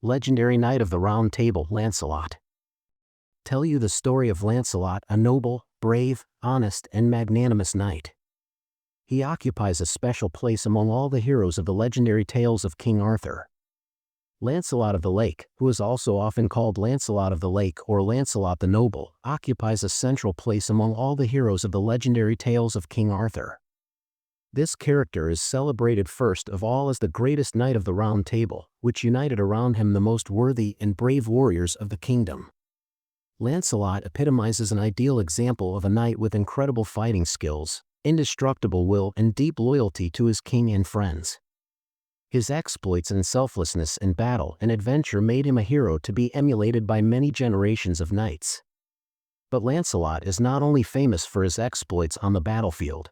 Legendary Knight of the Round Table Lancelot. Tell you the story of Lancelot, a noble, brave, honest, and magnanimous knight. He occupies a special place among all the heroes of the legendary tales of King Arthur. Lancelot of the Lake, who is also often called Lancelot of the Lake or Lancelot the Noble, occupies a central place among all the heroes of the legendary tales of King Arthur. This character is celebrated first of all as the greatest knight of the Round Table, which united around him the most worthy and brave warriors of the kingdom. Lancelot epitomizes an ideal example of a knight with incredible fighting skills, indestructible will, and deep loyalty to his king and friends. His exploits and selflessness in battle and adventure made him a hero to be emulated by many generations of knights. But Lancelot is not only famous for his exploits on the battlefield.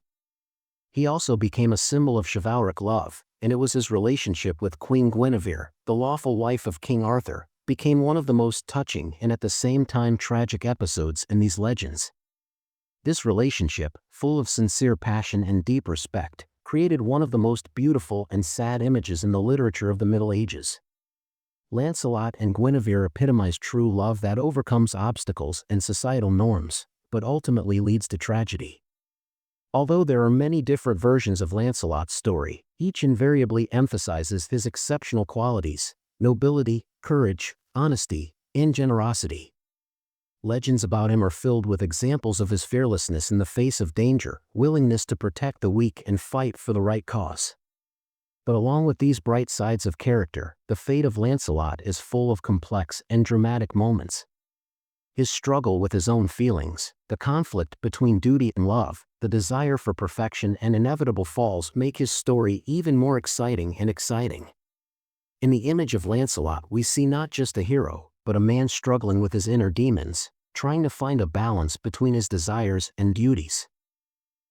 He also became a symbol of chivalric love, and it was his relationship with Queen Guinevere, the lawful wife of King Arthur, became one of the most touching and at the same time tragic episodes in these legends. This relationship, full of sincere passion and deep respect, created one of the most beautiful and sad images in the literature of the Middle Ages. Lancelot and Guinevere epitomize true love that overcomes obstacles and societal norms, but ultimately leads to tragedy. Although there are many different versions of Lancelot's story, each invariably emphasizes his exceptional qualities: nobility, courage, honesty, and generosity. Legends about him are filled with examples of his fearlessness in the face of danger, willingness to protect the weak and fight for the right cause. But along with these bright sides of character, the fate of Lancelot is full of complex and dramatic moments. His struggle with his own feelings, the conflict between duty and love, the desire for perfection, and inevitable falls make his story even more exciting. In the image of Lancelot we see not just a hero, but a man struggling with his inner demons, trying to find a balance between his desires and duties.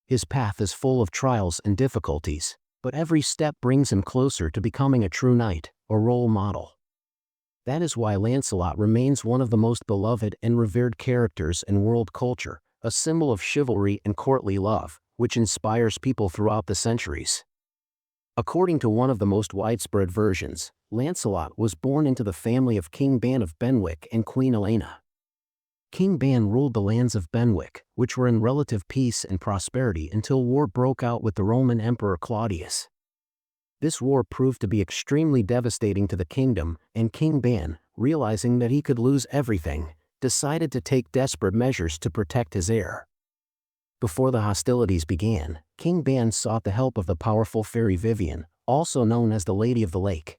His path is full of trials and difficulties, but every step brings him closer to becoming a true knight, a role model. That is why Lancelot remains one of the most beloved and revered characters in world culture, a symbol of chivalry and courtly love, which inspires people throughout the centuries. According to one of the most widespread versions, Lancelot was born into the family of King Ban of Benwick and Queen Elena. King Ban ruled the lands of Benwick, which were in relative peace and prosperity until war broke out with the Roman Emperor Claudius. This war proved to be extremely devastating to the kingdom, and King Ban, realizing that he could lose everything, decided to take desperate measures to protect his heir. Before the hostilities began, King Ban sought the help of the powerful fairy Vivian, also known as the Lady of the Lake.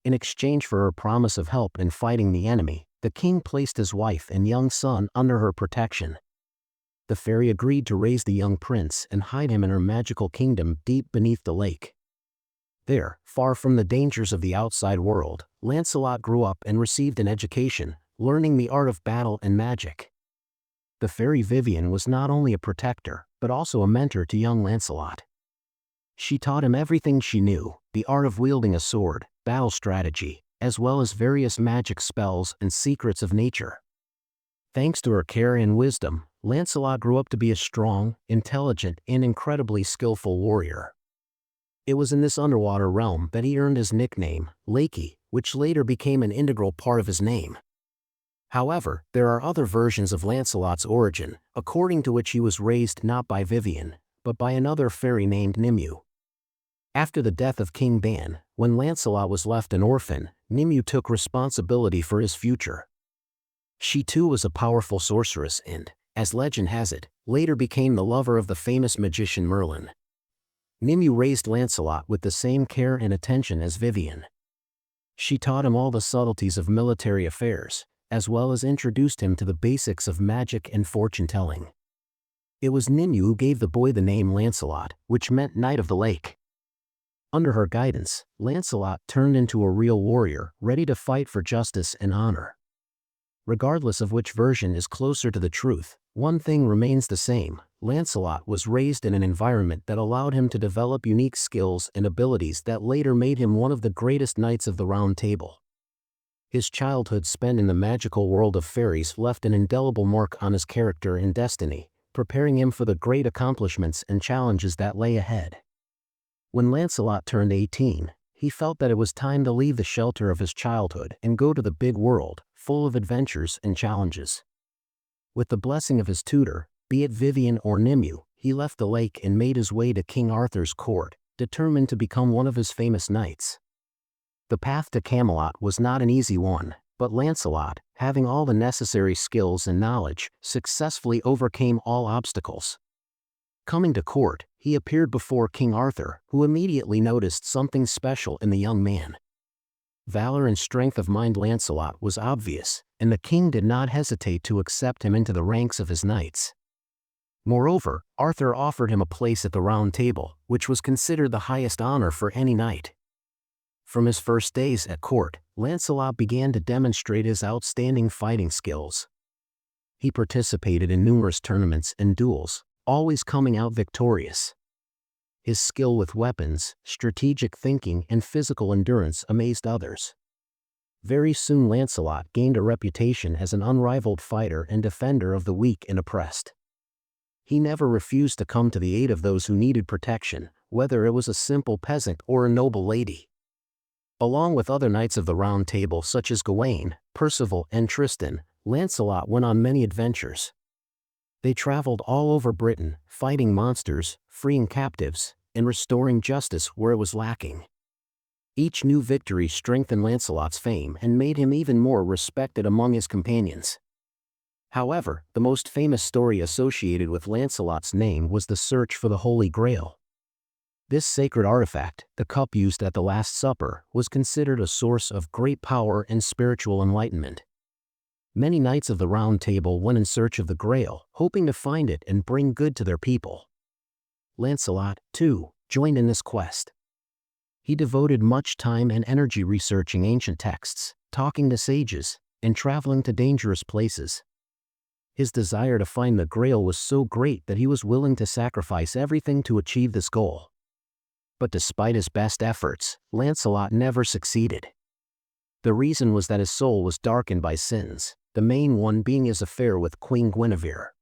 In exchange for her promise of help in fighting the enemy, the king placed his wife and young son under her protection. The fairy agreed to raise the young prince and hide him in her magical kingdom deep beneath the lake. There, far from the dangers of the outside world, Lancelot grew up and received an education, learning the art of battle and magic. The fairy Vivian was not only a protector, but also a mentor to young Lancelot. She taught him everything she knew: the art of wielding a sword, battle strategy, as well as various magic spells and secrets of nature. Thanks to her care and wisdom, Lancelot grew up to be a strong, intelligent, and incredibly skillful warrior. It was in this underwater realm that he earned his nickname, Lakey, which later became an integral part of his name. However, there are other versions of Lancelot's origin, according to which he was raised not by Vivian, but by another fairy named Nimue. After the death of King Ban, when Lancelot was left an orphan, Nimue took responsibility for his future. She too was a powerful sorceress and, as legend has it, later became the lover of the famous magician Merlin. Nimue raised Lancelot with the same care and attention as Vivian. She taught him all the subtleties of military affairs, as well as introduced him to the basics of magic and fortune-telling. It was Nimue who gave the boy the name Lancelot, which meant Knight of the Lake. Under her guidance, Lancelot turned into a real warrior, ready to fight for justice and honor. Regardless of which version is closer to the truth, one thing remains the same: Lancelot was raised in an environment that allowed him to develop unique skills and abilities that later made him one of the greatest knights of the Round Table. His childhood spent in the magical world of fairies left an indelible mark on his character and destiny, preparing him for the great accomplishments and challenges that lay ahead. When Lancelot turned 18, he felt that it was time to leave the shelter of his childhood and go to the big world, full of adventures and challenges. With the blessing of his tutor, be it Vivian or Nimue, he left the lake and made his way to King Arthur's court, determined to become one of his famous knights. The path to Camelot was not an easy one, but Lancelot, having all the necessary skills and knowledge, successfully overcame all obstacles. Coming to court, he appeared before King Arthur, who immediately noticed something special in the young man. Valor and strength of mind Lancelot was obvious, and the king did not hesitate to accept him into the ranks of his knights. Moreover, Arthur offered him a place at the Round Table, which was considered the highest honor for any knight. From his first days at court, Lancelot began to demonstrate his outstanding fighting skills. He participated in numerous tournaments and duels, always coming out victorious. His skill with weapons, strategic thinking, and physical endurance amazed others. Very soon Lancelot gained a reputation as an unrivaled fighter and defender of the weak and oppressed. He never refused to come to the aid of those who needed protection, whether it was a simple peasant or a noble lady. Along with other knights of the Round Table such as Gawain, Percival, and Tristan, Lancelot went on many adventures. They traveled all over Britain, fighting monsters, freeing captives, and restoring justice where it was lacking. Each new victory strengthened Lancelot's fame and made him even more respected among his companions. However, the most famous story associated with Lancelot's name was the search for the Holy Grail. This sacred artifact, the cup used at the Last Supper, was considered a source of great power and spiritual enlightenment. Many knights of the Round Table went in search of the Grail, hoping to find it and bring good to their people. Lancelot, too, joined in this quest. He devoted much time and energy researching ancient texts, talking to sages, and traveling to dangerous places. His desire to find the Grail was so great that he was willing to sacrifice everything to achieve this goal. But despite his best efforts, Lancelot never succeeded. The reason was that his soul was darkened by sins, the main one being his affair with Queen Guinevere.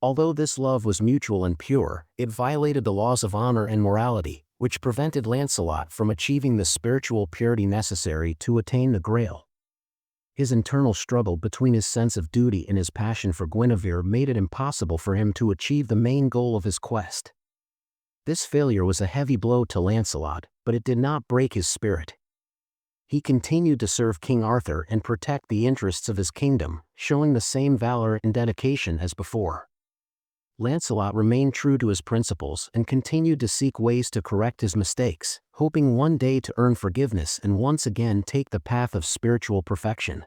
Although this love was mutual and pure, it violated the laws of honor and morality, which prevented Lancelot from achieving the spiritual purity necessary to attain the Grail. His internal struggle between his sense of duty and his passion for Guinevere made it impossible for him to achieve the main goal of his quest. This failure was a heavy blow to Lancelot, but it did not break his spirit. He continued to serve King Arthur and protect the interests of his kingdom, showing the same valor and dedication as before. Lancelot remained true to his principles and continued to seek ways to correct his mistakes, hoping one day to earn forgiveness and once again take the path of spiritual perfection.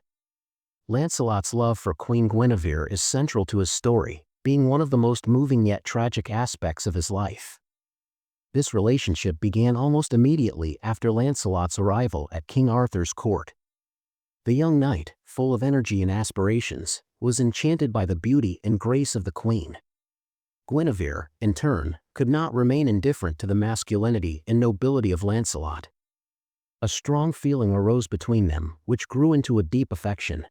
Lancelot's love for Queen Guinevere is central to his story, being one of the most moving yet tragic aspects of his life. This relationship began almost immediately after Lancelot's arrival at King Arthur's court. The young knight, full of energy and aspirations, was enchanted by the beauty and grace of the queen. Guinevere, in turn, could not remain indifferent to the masculinity and nobility of Lancelot. A strong feeling arose between them, which grew into a deep affection.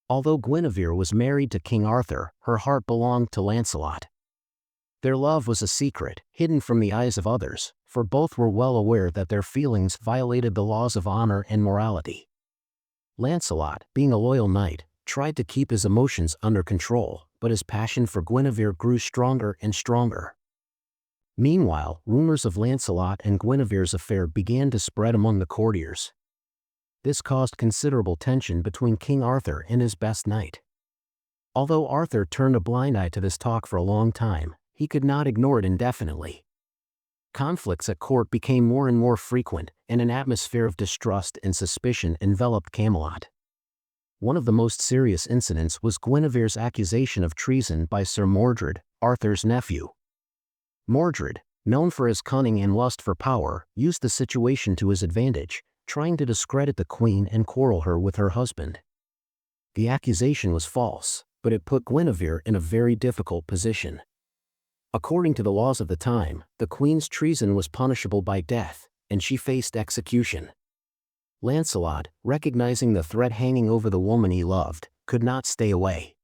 Although Guinevere was married to King Arthur, her heart belonged to Lancelot. Their love was a secret, hidden from the eyes of others, for both were well aware that their feelings violated the laws of honor and morality. Lancelot, being a loyal knight, tried to keep his emotions under control, but his passion for Guinevere grew stronger and stronger. Meanwhile, rumors of Lancelot and Guinevere's affair began to spread among the courtiers. This caused considerable tension between King Arthur and his best knight. Although Arthur turned a blind eye to this talk for a long time, he could not ignore it indefinitely. Conflicts at court became more and more frequent, and an atmosphere of distrust and suspicion enveloped Camelot. One of the most serious incidents was Guinevere's accusation of treason by Sir Mordred, Arthur's nephew. Mordred, known for his cunning and lust for power, used the situation to his advantage, trying to discredit the queen and quarrel her with her husband. The accusation was false, but it put Guinevere in a very difficult position. According to the laws of the time, the queen's treason was punishable by death, and she faced execution. Lancelot, recognizing the threat hanging over the woman he loved, could not stay away.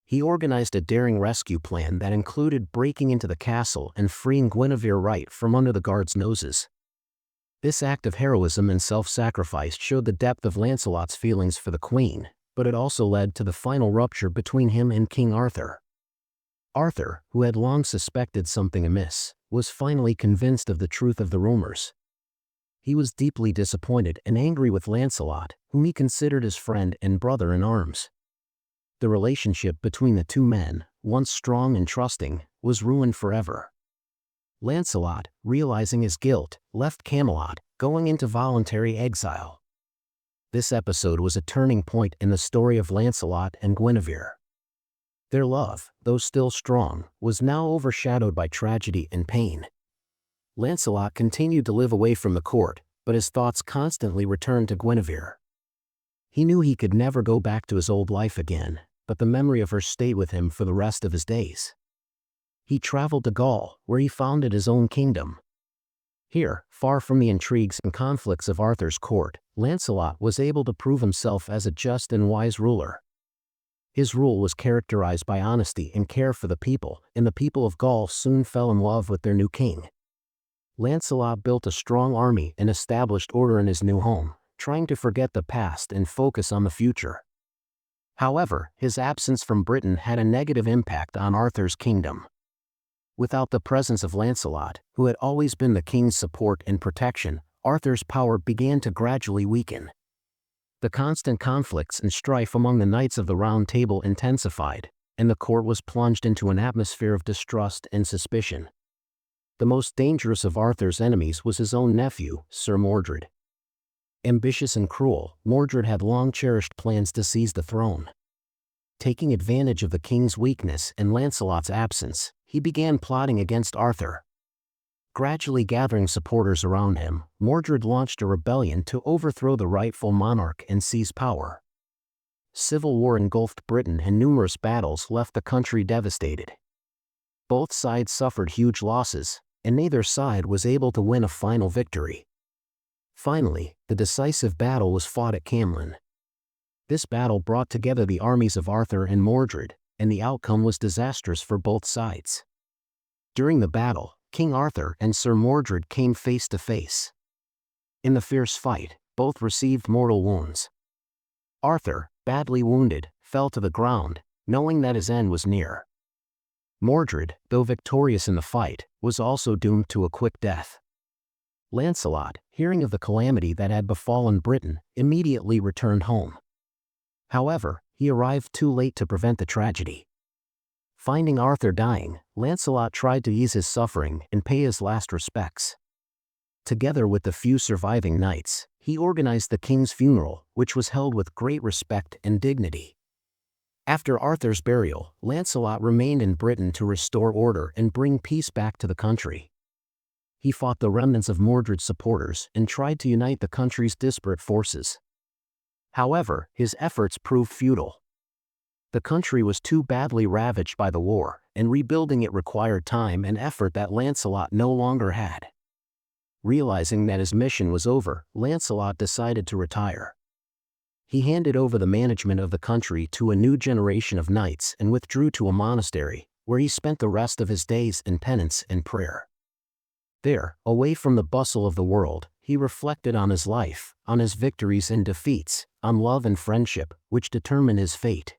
He organized a daring rescue plan that included breaking into the castle and freeing Guinevere right from under the guards' noses. This act of heroism and self-sacrifice showed the depth of Lancelot's feelings for the queen, but it also led to the final rupture between him and King Arthur. Arthur, who had long suspected something amiss, was finally convinced of the truth of the rumors. He was deeply disappointed and angry with Lancelot, whom he considered his friend and brother in arms. The relationship between the two men, once strong and trusting, was ruined forever. Lancelot, realizing his guilt, left Camelot, going into voluntary exile. This episode was a turning point in the story of Lancelot and Guinevere. Their love, though still strong, was now overshadowed by tragedy and pain. Lancelot continued to live away from the court, but his thoughts constantly returned to Guinevere. He knew he could never go back to his old life again, but the memory of her stayed with him for the rest of his days. He traveled to Gaul, where he founded his own kingdom. Here, far from the intrigues and conflicts of Arthur's court, Lancelot was able to prove himself as a just and wise ruler. His rule was characterized by honesty and care for the people, and the people of Gaul soon fell in love with their new king. Lancelot built a strong army and established order in his new home, trying to forget the past and focus on the future. However, his absence from Britain had a negative impact on Arthur's kingdom. Without the presence of Lancelot, who had always been the king's support and protection, Arthur's power began to gradually weaken. The constant conflicts and strife among the knights of the Round Table intensified, and the court was plunged into an atmosphere of distrust and suspicion. The most dangerous of Arthur's enemies was his own nephew, Sir Mordred. Ambitious and cruel, Mordred had long cherished plans to seize the throne. Taking advantage of the king's weakness and Lancelot's absence, he began plotting against Arthur. Gradually gathering supporters around him, Mordred launched a rebellion to overthrow the rightful monarch and seize power. Civil war engulfed Britain and numerous battles left the country devastated. Both sides suffered huge losses, and neither side was able to win a final victory. Finally, the decisive battle was fought at Camlan. This battle brought together the armies of Arthur and Mordred, and the outcome was disastrous for both sides. During the battle, King Arthur and Sir Mordred came face to face. In the fierce fight, both received mortal wounds. Arthur, badly wounded, fell to the ground, knowing that his end was near. Mordred, though victorious in the fight, was also doomed to a quick death. Lancelot, hearing of the calamity that had befallen Britain, immediately returned home. However, he arrived too late to prevent the tragedy. Finding Arthur dying, Lancelot tried to ease his suffering and pay his last respects. Together with the few surviving knights, he organized the king's funeral, which was held with great respect and dignity. After Arthur's burial, Lancelot remained in Britain to restore order and bring peace back to the country. He fought the remnants of Mordred's supporters and tried to unite the country's disparate forces. However, his efforts proved futile. The country was too badly ravaged by the war, and rebuilding it required time and effort that Lancelot no longer had. Realizing that his mission was over, Lancelot decided to retire. He handed over the management of the country to a new generation of knights and withdrew to a monastery, where he spent the rest of his days in penance and prayer. There, away from the bustle of the world, he reflected on his life, on his victories and defeats, on love and friendship, which determined his fate.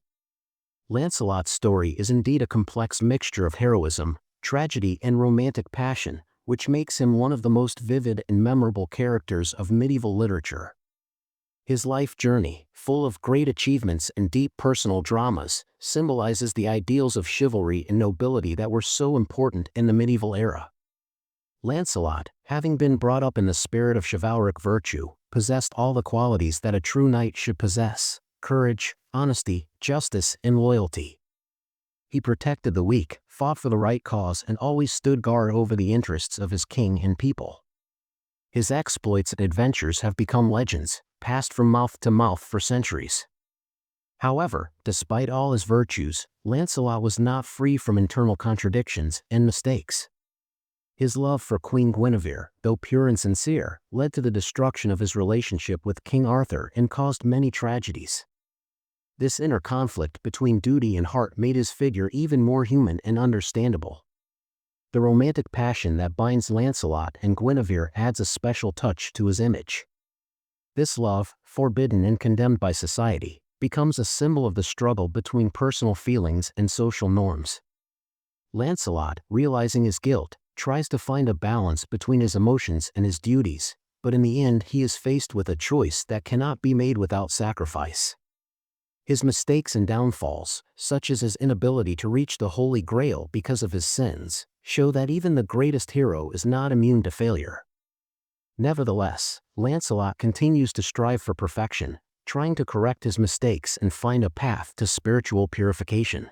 Lancelot's story is indeed a complex mixture of heroism, tragedy and romantic passion, which makes him one of the most vivid and memorable characters of medieval literature. His life journey, full of great achievements and deep personal dramas, symbolizes the ideals of chivalry and nobility that were so important in the medieval era. Lancelot, having been brought up in the spirit of chivalric virtue, possessed all the qualities that a true knight should possess: courage, honesty, justice, and loyalty. He protected the weak, fought for the right cause, and always stood guard over the interests of his king and people. His exploits and adventures have become legends, passed from mouth to mouth for centuries. However, despite all his virtues, Lancelot was not free from internal contradictions and mistakes. His love for Queen Guinevere, though pure and sincere, led to the destruction of his relationship with King Arthur and caused many tragedies. This inner conflict between duty and heart made his figure even more human and understandable. The romantic passion that binds Lancelot and Guinevere adds a special touch to his image. This love, forbidden and condemned by society, becomes a symbol of the struggle between personal feelings and social norms. Lancelot, realizing his guilt, tries to find a balance between his emotions and his duties, but in the end he is faced with a choice that cannot be made without sacrifice. His mistakes and downfalls, such as his inability to reach the Holy Grail because of his sins, show that even the greatest hero is not immune to failure. Nevertheless, Lancelot continues to strive for perfection, trying to correct his mistakes and find a path to spiritual purification.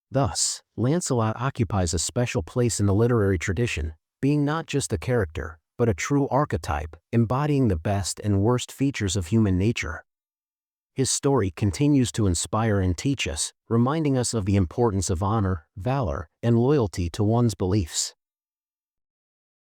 Thus, Lancelot occupies a special place in the literary tradition, being not just a character, but a true archetype, embodying the best and worst features of human nature. His story continues to inspire and teach us, reminding us of the importance of honor, valor, and loyalty to one's beliefs.